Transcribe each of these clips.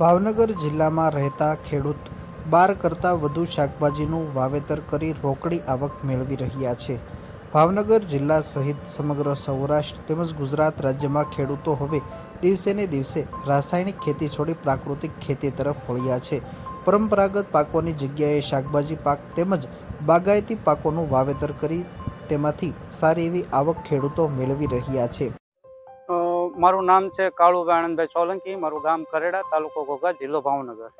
ભાવનગર જિલ્લામાં રહેતા ખેડૂત 12 કરતાં વધુ શાકભાજીનું વાવેતર કરી રોકડી આવક મેળવી રહ્યા છે. ભાવનગર જિલ્લા સહિત સમગ્ર સૌરાષ્ટ્ર તેમજ ગુજરાત રાજ્યમાં ખેડૂતો હવે દિવસેને દિવસે રાસાયણિક ખેતી છોડી પ્રાકૃતિક ખેતી તરફ વળ્યા છે. પરંપરાગત પાકોની જગ્યાએ શાકભાજી પાક તેમજ બાગાયતી પાકોનું વાવેતર કરી તેમાંથી સારી એવી આવક ખેડૂતો મેળવી રહ્યા છે. મારું નામ છે કાળુભાઈ આનંદભાઈ સોલંકી. મારું ગામ કરેડા, તાલુકો ઘોઘા, જિલ્લો ભાવનગર.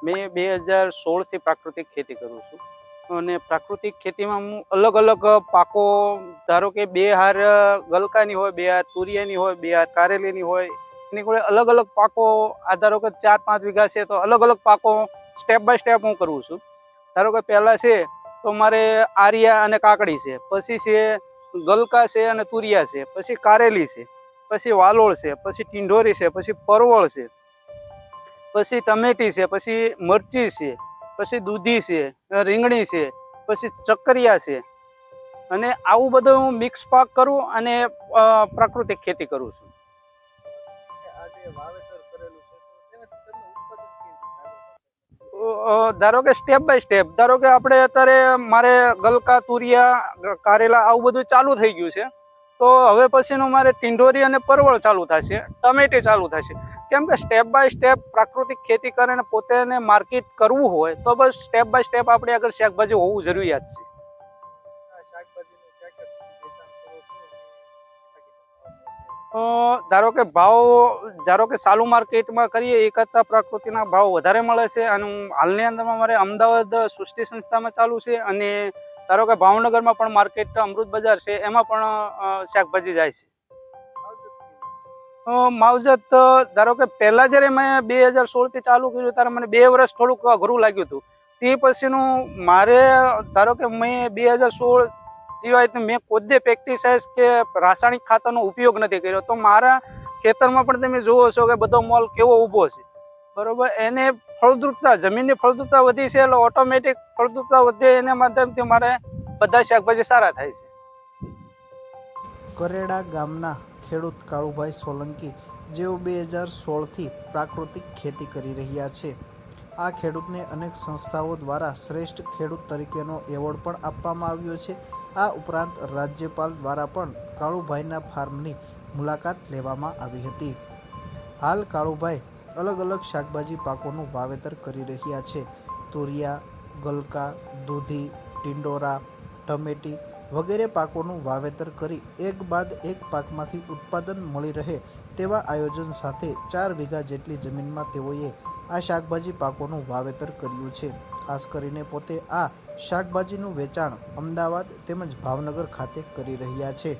મેં 2016થી પ્રાકૃતિક ખેતી કરું છું અને પ્રાકૃતિક ખેતીમાં હું અલગ અલગ પાકો, ધારો કે 2 હાર ગલકાની હોય, 2 હાર તુરિયાની હોય, 2 હાર કારેલીની હોય, એની કોઈ અલગ અલગ પાકો, આ ધારો કે 4-5 વીઘા છે તો અલગ અલગ પાકો સ્ટેપ બાય સ્ટેપ હું કરું છું. ધારો કે પહેલાં છે તો મારે આરિયા અને કાકડી છે, પછી છે ગલકા છે અને તુરિયા છે, પછી કારેલી છે, પછી વાલોળ છે, પછી ટીંડોરી છે, પછી પરવળ છે, પછી ટમેટી છે, પછી મરચી છે, પછી દૂધી છે, રીંગણી છે, પછી ચકરિયા છે, અને આવું બધું હું મિક્સ પાક કરું અને પ્રાકૃતિક ખેતી કરું છું. ધારો કે સ્ટેપ બાય સ્ટેપ, ધારો કે આપણે અત્યારે મારે ગલકા, તુરિયા, કારેલા આવું બધું ચાલુ થઈ ગયું છે, તો હવે પછીનું મારે ટીંડોરી અને પરવળ ચાલુ થશે, ટમેટી ચાલુ થશે. કેમ કે સ્ટેપ બાય સ્ટેપ પ્રાકૃતિક ખેતી કરીને પોતાને માર્કેટ કરવું હોય તો બસ સ્ટેપ બાય સ્ટેપ આપણે આગળ શાકભાજી હોવું જરૂરિયાત છે. ધારો કે ભાવ, ધારો કે ચાલુ માર્કેટમાં કરીએ એ કરતાં પ્રકૃતિના ભાવ વધારે મળે છે. અને હાલની અંદરમાં મારે અમદાવાદ સૃષ્ટિ સંસ્થામાં ચાલુ છે, અને ધારો કે ભાવનગરમાં પણ માર્કેટ અમૃત બજાર છે, એમાં પણ શાકભાજી જાય છે. માવજત ધારો કે પહેલાં જ્યારે મેં 2016થી ચાલુ કર્યું ત્યારે મને 2 વર્ષ થોડુંક અઘરું લાગ્યું હતું. તે પછીનું મારે ધારો કે મેં 2016 સિવાય મેં પોતે પેસ્ટિસાઇડ કે રાસાયણિક ખાતરનો ઉપયોગ નથી કર્યો, તો મારા ખેતરમાં પણ તમે જુઓ છો કે બધો મોલ કેવો ઊભો છે, બરાબર. એને ફળદ્રુપતા, જમીનની ફળદ્રુપતા વધી છે, એટલે ઓટોમેટિક ફળદ્રુપતા વધે એના માધ્યમથી મારે બધા શાકભાજી સારા થાય છે. કરેડા ગામના ખેડૂત કાળુભાઈ સોલંકી, જેઓ 2016થી પ્રાકૃતિક ખેતી કરી રહ્યા છે. આ ખેડૂતને અનેક સંસ્થાઓ દ્વારા શ્રેષ્ઠ ખેડૂત તરીકેનો એવોર્ડ પણ આપવામાં આવ્યો છે. આ ઉપરાંત રાજ્યપાલ દ્વારા પણ કાળુભાઈના ફાર્મની મુલાકાત લેવામાં આવી હતી. હાલ કાળુભાઈ અલગ અલગ શાકભાજી પાકોનું વાવેતર કરી રહ્યા છે. તુરિયા, ગલકા, દૂધી, ટિંડોરા, ટમેટી વગેરે પાકોનું વાવેતર કરી એક બાદ એક પાકમાંથી ઉત્પાદન મળી રહે તેવા આયોજન સાથે 4 વીઘા જેટલી જમીનમાં તેઓએ આ શાકભાજી પાકોનું વાવેતર કર્યું છે. ખાસ કરીને પોતે આ શાકભાજીનું વેચાણ અમદાવાદ તેમજ ભાવનગર ખાતે કરી રહ્યા છે.